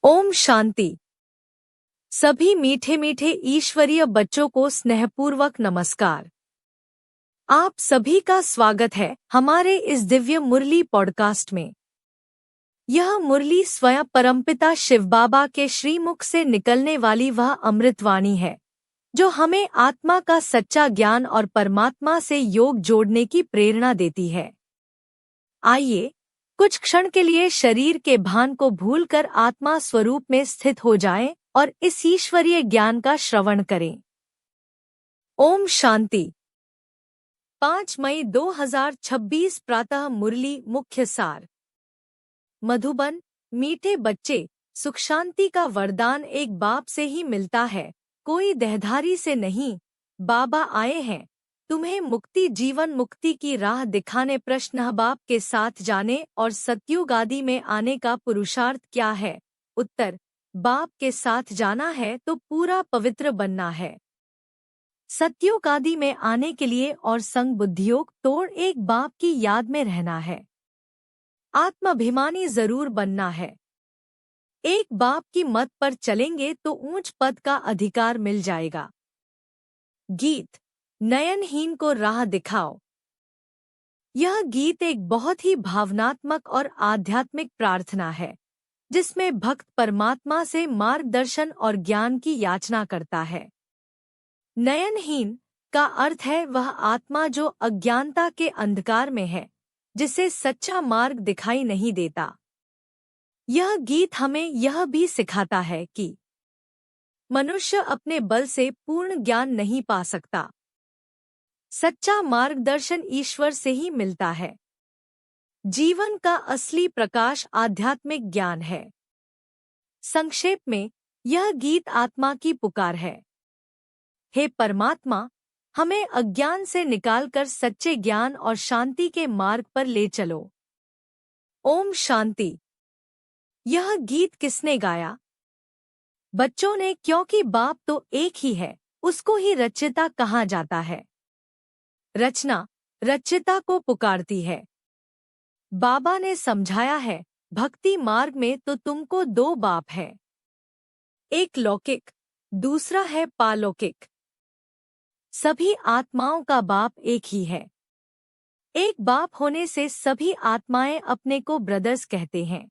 ओम शांति। सभी मीठे मीठे ईश्वरीय बच्चों को स्नेहपूर्वक नमस्कार। आप सभी का स्वागत है हमारे इस दिव्य मुरली पॉडकास्ट में। यह मुरली स्वयं परमपिता शिव बाबा के श्रीमुख से निकलने वाली वह अमृतवाणी है जो हमें आत्मा का सच्चा ज्ञान और परमात्मा से योग जोड़ने की प्रेरणा देती है। आइए कुछ क्षण के लिए शरीर के भान को भूलकर आत्मा स्वरूप में स्थित हो जाएं और इस ईश्वरीय ज्ञान का श्रवण करें। ओम शांति। 5 मई 2026 प्रातः मुरली मुख्य सार। मधुबन, मीठे बच्चे, सुख शांति का वरदान एक बाप से ही मिलता है, कोई देहधारी से नहीं। बाबा आए हैं तुम्हें मुक्ति जीवन मुक्ति की राह दिखाने। प्रश्न बाप के साथ जाने और सतयुग आदि में आने का पुरुषार्थ क्या है? उत्तर, बाप के साथ जाना है तो पूरा पवित्र बनना है। सतयुग आदि में आने के लिए और संग बुद्धियोग तोड़ एक बाप की याद में रहना है। आत्माभिमानी जरूर बनना है। एक बाप की मत पर चलेंगे तो ऊंच पद का अधिकार मिल जाएगा। गीत, नयनहीन को राह दिखाओ। यह गीत एक बहुत ही भावनात्मक और आध्यात्मिक प्रार्थना है जिसमें भक्त परमात्मा से मार्गदर्शन और ज्ञान की याचना करता है। नयनहीन का अर्थ है वह आत्मा जो अज्ञानता के अंधकार में है, जिसे सच्चा मार्ग दिखाई नहीं देता। यह गीत हमें यह भी सिखाता है कि मनुष्य अपने बल से पूर्ण ज्ञान नहीं पा सकता। सच्चा मार्गदर्शन ईश्वर से ही मिलता है। जीवन का असली प्रकाश आध्यात्मिक ज्ञान है। संक्षेप में यह गीत आत्मा की पुकार है। हे परमात्मा, हमें अज्ञान से निकालकर सच्चे ज्ञान और शांति के मार्ग पर ले चलो। ओम शांति। यह गीत किसने गाया? बच्चों ने, क्योंकि बाप तो एक ही है, उसको ही रचयिता कहा जाता है। रचना रचयिता को पुकारती है। बाबा ने समझाया है, भक्ति मार्ग में तो तुमको 2 बाप है, एक लौकिक, दूसरा है पालौकिक। सभी आत्माओं का बाप एक ही है। एक बाप होने से सभी आत्माएं अपने को ब्रदर्स कहते हैं।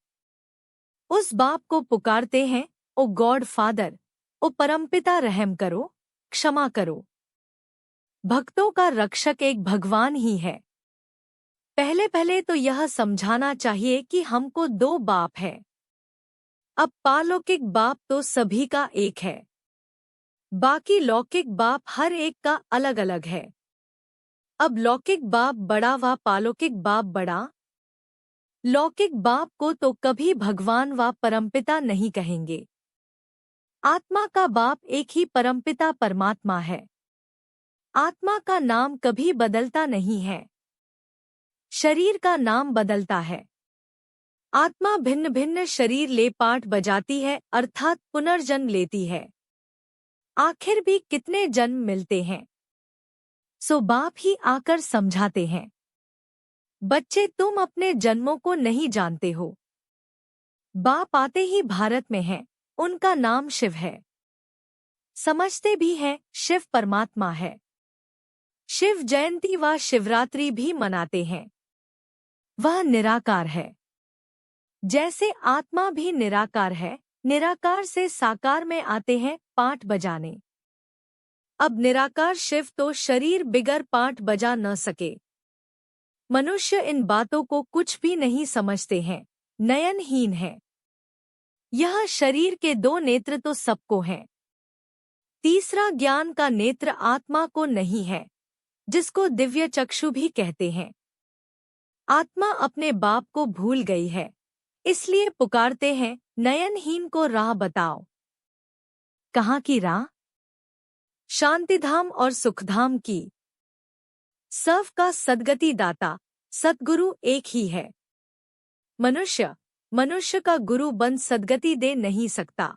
उस बाप को पुकारते हैं, ओ गॉड फादर, ओ परमपिता, रहम करो, क्षमा करो। भक्तों का रक्षक एक भगवान ही है। पहले तो यह समझाना चाहिए कि हमको 2 बाप है। अब पालौकिक बाप तो सभी का एक है, बाकी लौकिक बाप हर एक का अलग अलग है। अब लौकिक बाप बड़ा व पालौकिक बाप बड़ा। लौकिक बाप को तो कभी भगवान व परमपिता नहीं कहेंगे। आत्मा का बाप एक ही परमपिता परमात्मा है। आत्मा का नाम कभी बदलता नहीं है। शरीर का नाम बदलता है। आत्मा भिन्न भिन्न शरीर ले पाठ बजाती है, अर्थात पुनर्जन्म लेती है। आखिर भी कितने जन्म मिलते हैं? सो बाप ही आकर समझाते हैं। बच्चे, तुम अपने जन्मों को नहीं जानते हो। बाप आते ही भारत में हैं, उनका नाम शिव है। समझते भी हैं शिव परमात्मा है। शिव जयंती व शिवरात्रि भी मनाते हैं। वह निराकार है। जैसे आत्मा भी निराकार है, निराकार से साकार में आते हैं पाठ बजाने। अब निराकार शिव तो शरीर बिगर पाठ बजा न सके। मनुष्य इन बातों को कुछ भी नहीं समझते हैं, नयनहीन है। यह शरीर के 2 नेत्र तो सबको हैं। तीसरा ज्ञान का नेत्र आत्मा को नहीं है, जिसको दिव्य चक्षु भी कहते हैं। आत्मा अपने बाप को भूल गई है, इसलिए पुकारते हैं, नयनहीन को राह बताओ। कहाँ की राह? शांतिधाम और सुखधाम की। सब का सद्गति दाता सद्गुरु एक ही है। मनुष्य का गुरु बन सद्गति दे नहीं सकता।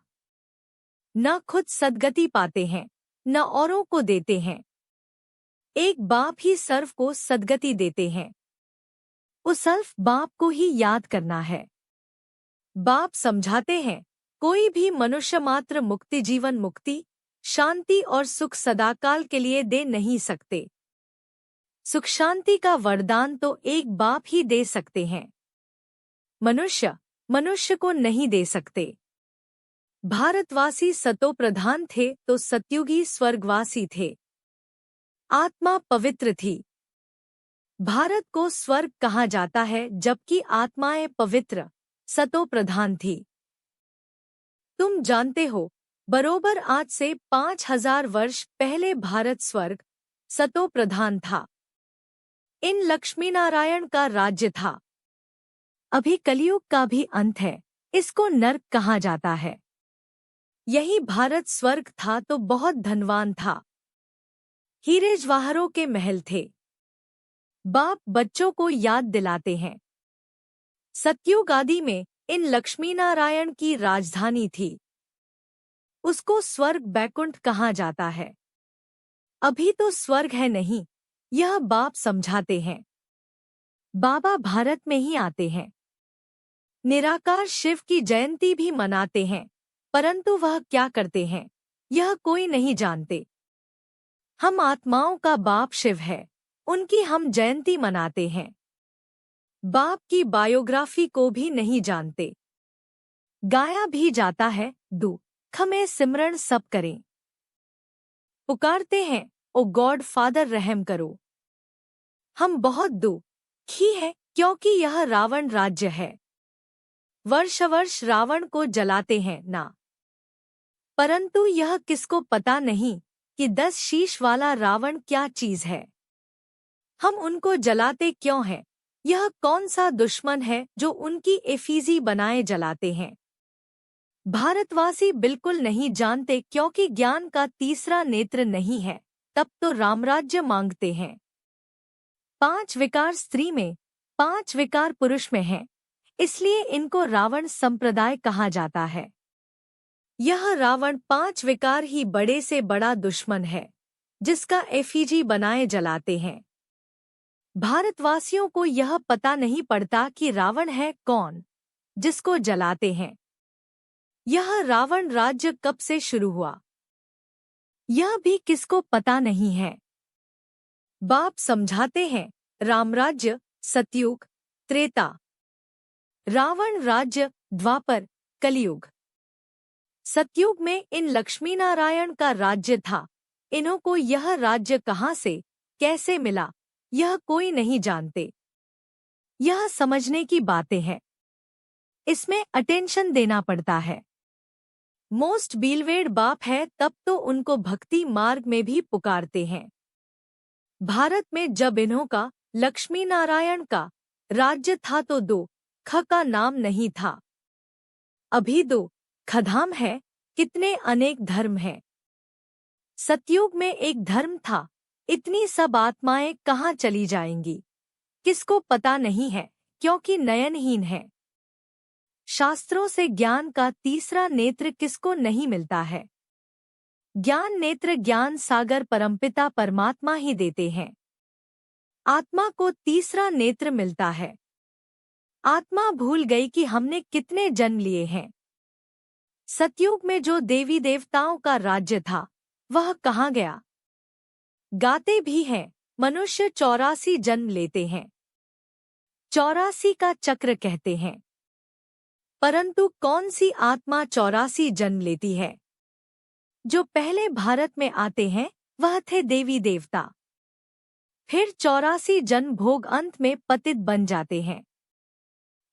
न खुद सद्गति पाते हैं, न औरों को देते हैं। एक बाप ही सर्व को सद्गति देते हैं। उस सर्व बाप को ही याद करना है। बाप समझाते हैं, कोई भी मनुष्य मात्र मुक्ति, जीवन मुक्ति, शांति और सुख सदाकाल के लिए दे नहीं सकते। सुख शांति का वरदान तो एक बाप ही दे सकते हैं। मनुष्य मनुष्य को नहीं दे सकते। भारतवासी सतो प्रधान थे तो सतयुगी स्वर्गवासी थे। आत्मा पवित्र थी। भारत को स्वर्ग कहा जाता है जबकि आत्माएं पवित्र सतो प्रधान थी। तुम जानते हो, बरोबर आज से 5000 वर्ष पहले भारत स्वर्ग सतो प्रधान था। इन लक्ष्मीनारायण का राज्य था। अभी कलयुग का भी अंत है, इसको नर्क कहा जाता है। यही भारत स्वर्ग था तो बहुत धनवान था। हीरे जवाहरों के महल थे। बाप बच्चों को याद दिलाते हैं। सतयुग आदि में इन लक्ष्मीनारायण की राजधानी थी। उसको स्वर्ग बैकुंठ कहा जाता है। अभी तो स्वर्ग है नहीं, यह बाप समझाते हैं। बाबा भारत में ही आते हैं। निराकार शिव की जयंती भी मनाते हैं, परंतु वह क्या करते हैं यह कोई नहीं जानते। हम आत्माओं का बाप शिव है, उनकी हम जयंती मनाते हैं। बाप की बायोग्राफी को भी नहीं जानते। गाया भी जाता है, दुख में सिमरण सब करें। पुकारते हैं, ओ गॉड फादर रहम करो। हम बहुत दुखी हैं क्योंकि यह रावण राज्य है। वर्ष वर्ष रावण को जलाते हैं ना, परंतु यह किसको पता नहीं कि 10 शीश वाला रावण क्या चीज है। हम उनको जलाते क्यों हैं? यह कौन सा दुश्मन है जो उनकी एफिजी बनाए जलाते हैं? भारतवासी बिल्कुल नहीं जानते क्योंकि ज्ञान का तीसरा नेत्र नहीं है, तब तो रामराज्य मांगते हैं। 5 विकार स्त्री में, 5 विकार पुरुष में हैं, इसलिए इनको रावण संप्रदाय कहा जाता है। यह रावण 5 विकार ही बड़े से बड़ा दुश्मन है, जिसका एफिजी बनाए जलाते हैं। भारतवासियों को यह पता नहीं पड़ता कि रावण है कौन जिसको जलाते हैं। यह रावण राज्य कब से शुरू हुआ यह भी किसको पता नहीं है। बाप समझाते हैं, रामराज्य सतयुग, त्रेता, रावण राज्य द्वापर, कलयुग। सतयुग में इन लक्ष्मीनारायण का राज्य था। इन्हों को यह राज्य कहाँ से कैसे मिला यह कोई नहीं जानते। यह समझने की बातें हैं, इसमें अटेंशन देना पड़ता है। मोस्ट बीलवेड बाप है तब तो उनको भक्ति मार्ग में भी पुकारते हैं। भारत में जब इन्हों का लक्ष्मी नारायण का राज्य था तो 2 ख का नाम नहीं था। अभी 2 खधाम है, कितने अनेक धर्म हैं। सतयुग में एक धर्म था, इतनी सब आत्माएं कहाँ चली जाएंगी किसको पता नहीं है क्योंकि नयनहीन है। शास्त्रों से ज्ञान का तीसरा नेत्र किसको नहीं मिलता है। ज्ञान नेत्र ज्ञान सागर परमपिता परमात्मा ही देते हैं। आत्मा को तीसरा नेत्र मिलता है। आत्मा भूल गई कि हमने कितने जन्म लिए हैं। सतयुग में जो देवी देवताओं का राज्य था वह कहाँ गया। गाते भी हैं, मनुष्य 84 जन्म लेते हैं, 84 का चक्र कहते हैं, परंतु कौन सी आत्मा 84 जन्म लेती है। जो पहले भारत में आते हैं वह थे देवी देवता, फिर 84 जन्म भोग अंत में पतित बन जाते हैं।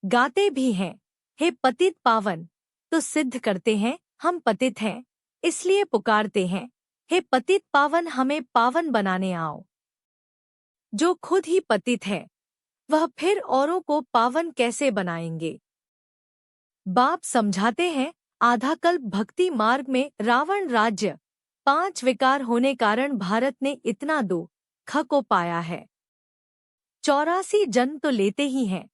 गाते भी हैं, हे पतित पावन, तो सिद्ध करते हैं हम पतित हैं, इसलिए पुकारते हैं, हे पतित पावन हमें पावन बनाने आओ। जो खुद ही पतित है वह फिर औरों को पावन कैसे बनाएंगे। बाप समझाते हैं, आधा कल्प भक्ति मार्ग में रावण राज्य 5 विकार होने कारण भारत ने इतना 2 ख को पाया है। 84 जन्म तो लेते ही हैं,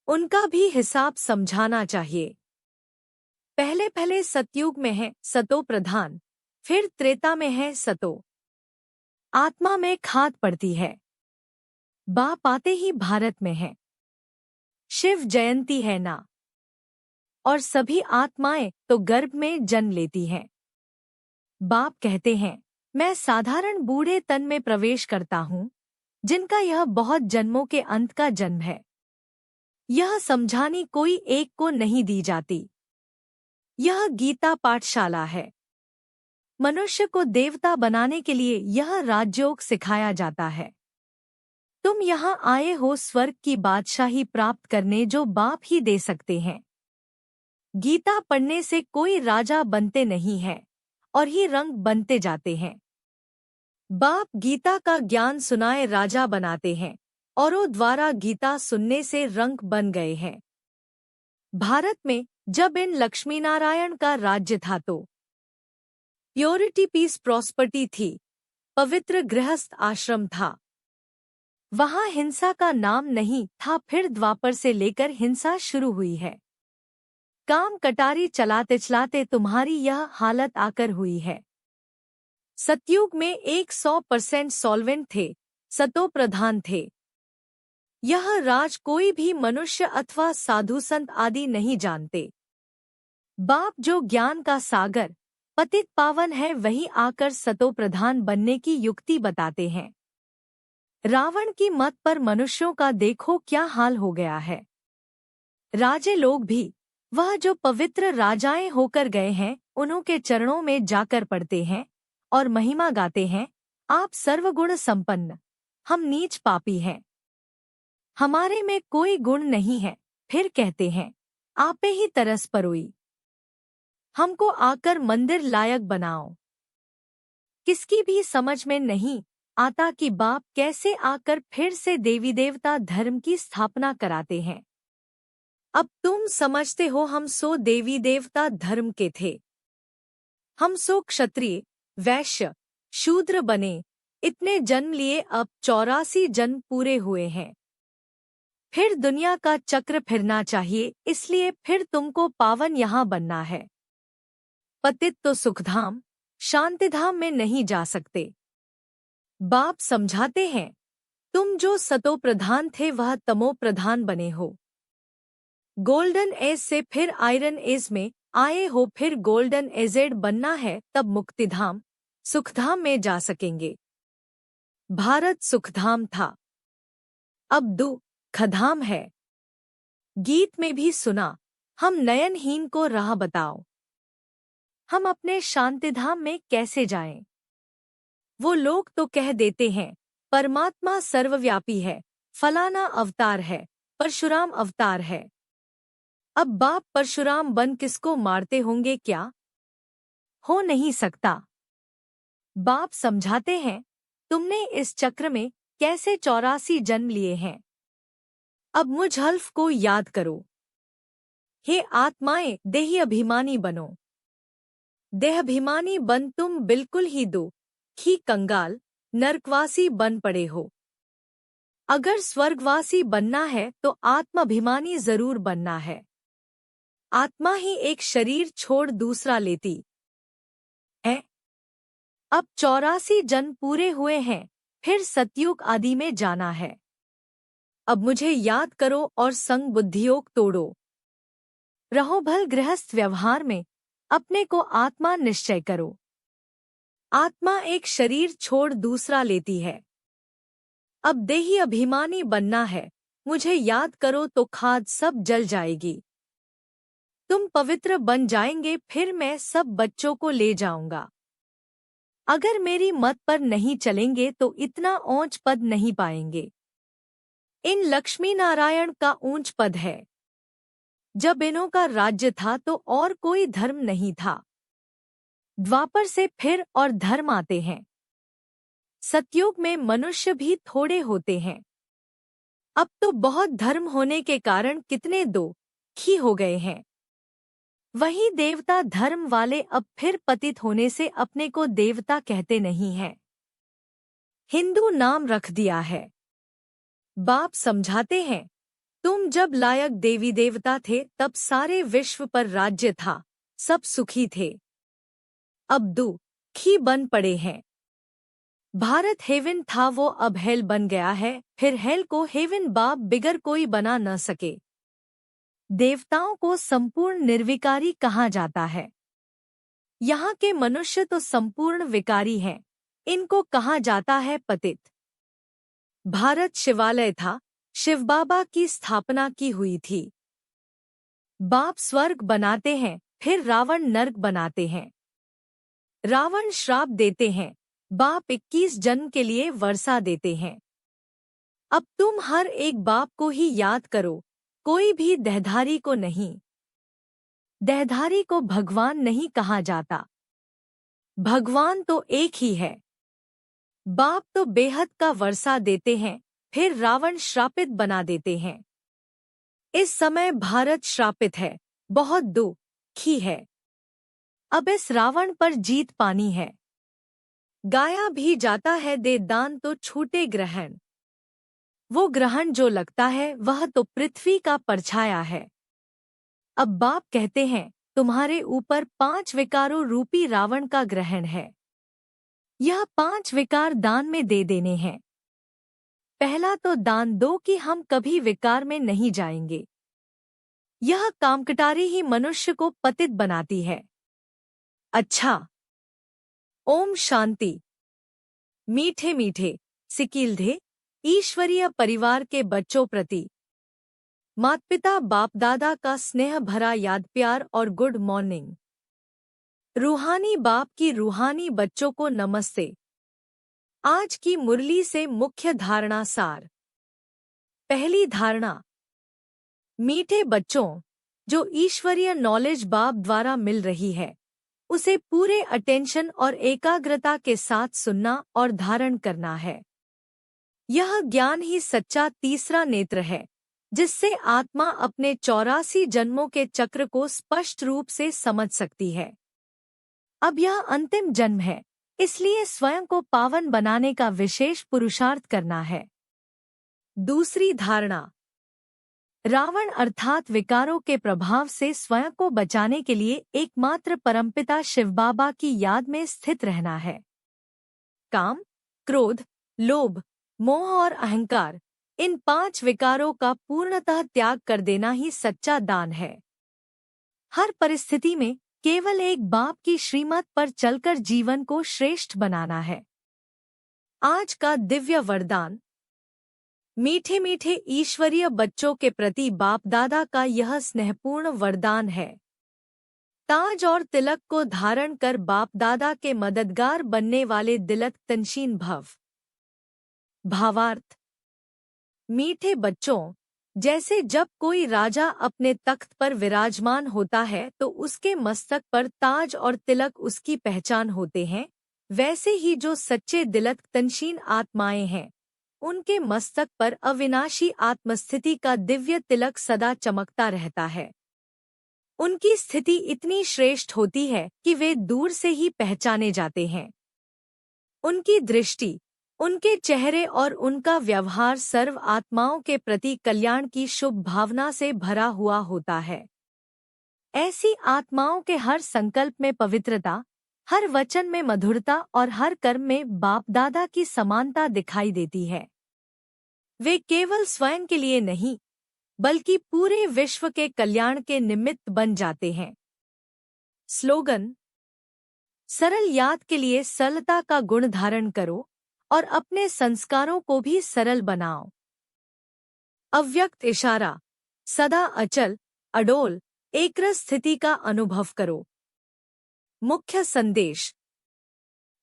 उनका भी हिसाब समझाना चाहिए। पहले पहले सतयुग में है सतो प्रधान, फिर त्रेता में है सतो। आत्मा में खाद पड़ती है। बाप आते ही भारत में है। शिव जयंती है ना। और सभी आत्माएं तो गर्भ में जन्म लेती हैं। बाप कहते हैं, मैं साधारण बूढ़े तन में प्रवेश करता हूँ, जिनका यह बहुत जन्मों के अंत का जन्म है। यह समझानी कोई एक को नहीं दी जाती। यह गीता पाठशाला है। मनुष्य को देवता बनाने के लिए यह राजयोग सिखाया जाता है। तुम यहाँ आए हो स्वर्ग की बादशाही प्राप्त करने, जो बाप ही दे सकते हैं। गीता पढ़ने से कोई राजा बनते नहीं है और ही रंग बनते जाते हैं। बाप गीता का ज्ञान सुनाए राजा बनाते हैं, औरों द्वारा गीता सुनने से रंग बन गए हैं। भारत में जब इन लक्ष्मीनारायण का राज्य था तो प्योरिटी, पीस, प्रॉस्पर्टी थी। पवित्र गृहस्थ आश्रम था। वहां हिंसा का नाम नहीं था। फिर द्वापर से लेकर हिंसा शुरू हुई है। काम कटारी चलाते चलाते तुम्हारी यह हालत आकर हुई है। सतयुग में 100% सॉल्वेंट थे, सतो प्रधान थे। यह राज कोई भी मनुष्य अथवा साधु संत आदि नहीं जानते। बाप जो ज्ञान का सागर पतित पावन है, वही आकर सतो प्रधान बनने की युक्ति बताते हैं। रावण की मत पर मनुष्यों का देखो क्या हाल हो गया है। राजे लोग भी, वह जो पवित्र राजाएं होकर गए हैं, उन्हों के चरणों में जाकर पड़ते हैं और महिमा गाते हैं, आप सर्वगुण संपन्न, हम नीच पापी हैं, हमारे में कोई गुण नहीं है। फिर कहते हैं, आपे ही तरस परोई, हमको आकर मंदिर लायक बनाओ। किसकी भी समझ में नहीं आता कि बाप कैसे आकर फिर से देवी देवता धर्म की स्थापना कराते हैं। अब तुम समझते हो हम सो देवी देवता धर्म के थे। हम सो क्षत्रिय, वैश्य, शूद्र बने, इतने जन्म लिए, अब 84 जन्म पूरे हुए हैं। फिर दुनिया का चक्र फिरना चाहिए, इसलिए फिर तुमको पावन यहाँ बनना है। पतित तो सुखधाम, शांतिधाम में नहीं जा सकते। बाप समझाते हैं, तुम जो सतो प्रधान थे वह तमो प्रधान बने हो। गोल्डन एज से फिर आयरन एज में आए हो, फिर गोल्डन एजेड बनना है, तब मुक्तिधाम, सुखधाम में जा सकेंगे। भारत सुखधाम था, अब दुखधाम है। गीत में भी सुना, हम नयनहीन को राह बताओ, हम अपने शांतिधाम में कैसे जाएं। वो लोग तो कह देते हैं, परमात्मा सर्वव्यापी है, फलाना अवतार है, परशुराम अवतार है। अब बाप परशुराम बन किसको मारते होंगे क्या? हो नहीं सकता। बाप समझाते हैं, तुमने इस चक्र में कैसे 84 जन्म लिए हैं। अब मुझ हल्फ को याद करो। हे आत्माएं, देही अभिमानी बनो। देहाभिमानी बन तुम बिल्कुल ही दुखी, कंगाल, नरकवासी बन पड़े हो। अगर स्वर्गवासी बनना है तो आत्माभिमानी जरूर बनना है। आत्मा ही एक शरीर छोड़ दूसरा लेती है। अब 84 जन्म पूरे हुए हैं, फिर सतयुग आदि में जाना है। अब मुझे याद करो और संग बुद्धियोग तोड़ो। रहो भल गृहस्थ व्यवहार में, अपने को आत्मा निश्चय करो। आत्मा एक शरीर छोड़ दूसरा लेती है। अब देही अभिमानी बनना है, मुझे याद करो तो खाद सब जल जाएगी। तुम पवित्र बन जाएंगे, फिर मैं सब बच्चों को ले जाऊंगा। अगर मेरी मत पर नहीं चलेंगे तो इतना ऊंच पद नहीं पाएंगे। इन लक्ष्मी नारायण का ऊंच पद है। जब इन्हों का राज्य था तो और कोई धर्म नहीं था। द्वापर से फिर और धर्म आते हैं। सतयुग में मनुष्य भी थोड़े होते हैं। अब तो बहुत धर्म होने के कारण कितने दुखी हो गए हैं। वही देवता धर्म वाले अब फिर पतित होने से अपने को देवता कहते नहीं हैं। हिंदू नाम रख दिया है। बाप समझाते हैं, तुम जब लायक देवी देवता थे तब सारे विश्व पर राज्य था, सब सुखी थे। अब दुखी बन पड़े हैं। भारत हेवन था, वो अब हेल बन गया है। फिर हेल को हेवन बाप बिगर कोई बना न सके। देवताओं को संपूर्ण निर्विकारी कहा जाता है। यहाँ के मनुष्य तो संपूर्ण विकारी हैं, इनको कहा जाता है पतित। भारत शिवालय था, शिव बाबा की स्थापना की हुई थी। बाप स्वर्ग बनाते हैं, फिर रावण नर्क बनाते हैं। रावण श्राप देते हैं, बाप 21 जन्म के लिए वर्षा देते हैं। अब तुम हर एक बाप को ही याद करो, कोई भी देहधारी को नहीं। देहधारी को भगवान नहीं कहा जाता, भगवान तो एक ही है। बाप तो बेहद का वर्षा देते हैं, फिर रावण श्रापित बना देते हैं। इस समय भारत श्रापित है, बहुत दुखी है। अब इस रावण पर जीत पानी है। गाया भी जाता है दे दान तो छूटे ग्रहण। वो ग्रहण जो लगता है वह तो पृथ्वी का परछाया है। अब बाप कहते हैं तुम्हारे ऊपर 5 विकारों रूपी रावण का ग्रहण है। यह 5 विकार दान में दे देने हैं। पहला तो दान दो कि हम कभी विकार में नहीं जाएंगे। यह कामकटारी ही मनुष्य को पतित बनाती है। अच्छा, ओम शांति। मीठे मीठे सिकीलधे ईश्वरीय परिवार के बच्चों प्रति माता पिता बाप दादा का स्नेह भरा याद प्यार और गुड मॉर्निंग। रूहानी बाप की रूहानी बच्चों को नमस्ते। आज की मुरली से मुख्य धारणा सार। पहली धारणा, मीठे बच्चों, जो ईश्वरीय नॉलेज बाप द्वारा मिल रही है उसे पूरे अटेंशन और एकाग्रता के साथ सुनना और धारण करना है। यह ज्ञान ही सच्चा तीसरा नेत्र है, जिससे आत्मा अपने 84 जन्मों के चक्र को स्पष्ट रूप से समझ सकती है। अब यह अंतिम जन्म है, इसलिए स्वयं को पावन बनाने का विशेष पुरुषार्थ करना है। दूसरी धारणा, रावण अर्थात विकारों के प्रभाव से स्वयं को बचाने के लिए एकमात्र परमपिता शिव बाबा की याद में स्थित रहना है। काम, क्रोध, लोभ, मोह और अहंकार, इन 5 विकारों का पूर्णतः त्याग कर देना ही सच्चा दान है। हर परिस्थिति में केवल एक बाप की श्रीमत पर चलकर जीवन को श्रेष्ठ बनाना है। आज का दिव्य वरदान, मीठे मीठे ईश्वरीय बच्चों के प्रति बाप दादा का यह स्नेहपूर्ण वरदान है। ताज और तिलक को धारण कर बाप दादा के मददगार बनने वाले दिलक तंशीन भव। भावार्थ, मीठे बच्चों, जैसे जब कोई राजा अपने तख्त पर विराजमान होता है तो उसके मस्तक पर ताज और तिलक उसकी पहचान होते हैं, वैसे ही जो सच्चे दिलक तंशीन आत्माएं हैं उनके मस्तक पर अविनाशी आत्मस्थिति का दिव्य तिलक सदा चमकता रहता है। उनकी स्थिति इतनी श्रेष्ठ होती है कि वे दूर से ही पहचाने जाते हैं। उनकी दृष्टि, उनके चेहरे और उनका व्यवहार सर्व आत्माओं के प्रति कल्याण की शुभ भावना से भरा हुआ होता है। ऐसी आत्माओं के हर संकल्प में पवित्रता, हर वचन में मधुरता और हर कर्म में बाप दादा की समानता दिखाई देती है। वे केवल स्वयं के लिए नहीं बल्कि पूरे विश्व के कल्याण के निमित्त बन जाते हैं। स्लोगन, सरल याद के लिए सरलता का गुण धारण करो और अपने संस्कारों को भी सरल बनाओ। अव्यक्त इशारा, सदा अचल, अडोल, एकरस स्थिति का अनुभव करो। मुख्य संदेश,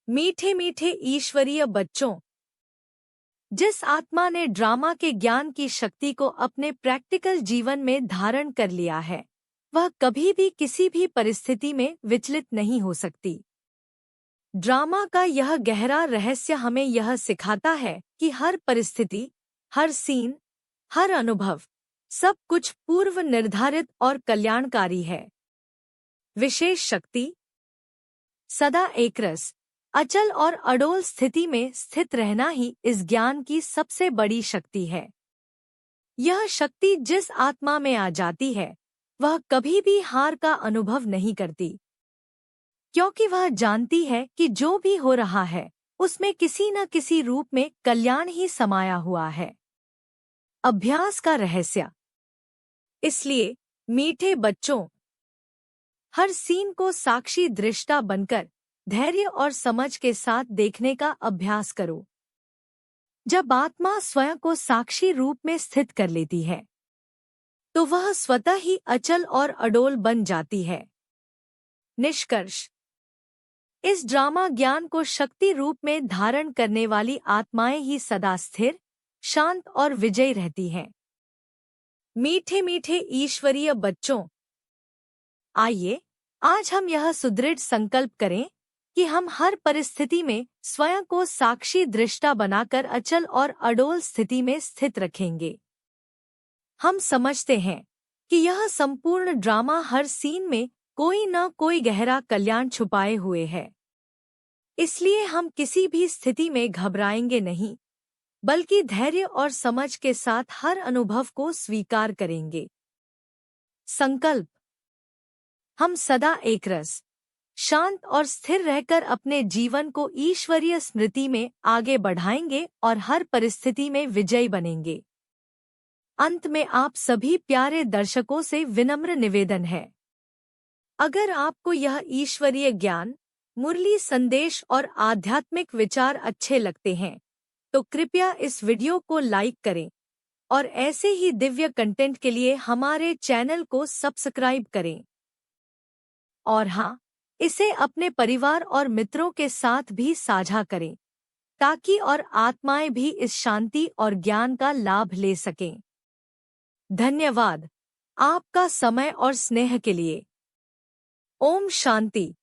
मीठे मीठे ईश्वरीय बच्चों, जिस आत्मा ने ड्रामा के ज्ञान की शक्ति को अपने प्रैक्टिकल जीवन में धारण कर लिया है, वह कभी भी किसी भी परिस्थिति में विचलित नहीं हो सकती। ड्रामा का यह गहरा रहस्य हमें यह सिखाता है कि हर परिस्थिति, हर सीन, हर अनुभव, सब कुछ पूर्व निर्धारित और कल्याणकारी है। विशेष शक्ति, सदा एकरस, अचल और अडोल स्थिति में स्थित रहना ही इस ज्ञान की सबसे बड़ी शक्ति है। यह शक्ति जिस आत्मा में आ जाती है वह कभी भी हार का अनुभव नहीं करती, क्योंकि वह जानती है कि जो भी हो रहा है उसमें किसी न किसी रूप में कल्याण ही समाया हुआ है। अभ्यास का रहस्य, इसलिए मीठे बच्चों, हर सीन को साक्षी दृष्टा बनकर धैर्य और समझ के साथ देखने का अभ्यास करो। जब आत्मा स्वयं को साक्षी रूप में स्थित कर लेती है तो वह स्वतः ही अचल और अडोल बन जाती है। निष्कर्ष, इस ड्रामा ज्ञान को शक्ति रूप में धारण करने वाली आत्माएं ही सदा स्थिर, शांत और विजयी रहती हैं। मीठे मीठे ईश्वरीय बच्चों, आइए आज हम यह सुदृढ़ संकल्प करें कि हम हर परिस्थिति में स्वयं को साक्षी दृष्टा बनाकर अचल और अडोल स्थिति में स्थित रखेंगे। हम समझते हैं कि यह संपूर्ण ड्रामा हर सीन में कोई न कोई गहरा कल्याण छुपाए हुए है। इसलिए हम किसी भी स्थिति में घबराएंगे नहीं, बल्कि धैर्य और समझ के साथ हर अनुभव को स्वीकार करेंगे। संकल्प, हम सदा एकरस, शांत और स्थिर रहकर अपने जीवन को ईश्वरीय स्मृति में आगे बढ़ाएंगे और हर परिस्थिति में विजयी बनेंगे। अंत में आप सभी प्यारे दर्शकों से विनम्र निवेदन है, अगर आपको यह ईश्वरीय ज्ञान, मुरली संदेश और आध्यात्मिक विचार अच्छे लगते हैं तो कृपया इस वीडियो को लाइक करें और ऐसे ही दिव्य कंटेंट के लिए हमारे चैनल को सब्सक्राइब करें। और हाँ, इसे अपने परिवार और मित्रों के साथ भी साझा करें ताकि और आत्माएं भी इस शांति और ज्ञान का लाभ ले सकें। धन्यवाद आपका समय और स्नेह के लिए। ओम शांति।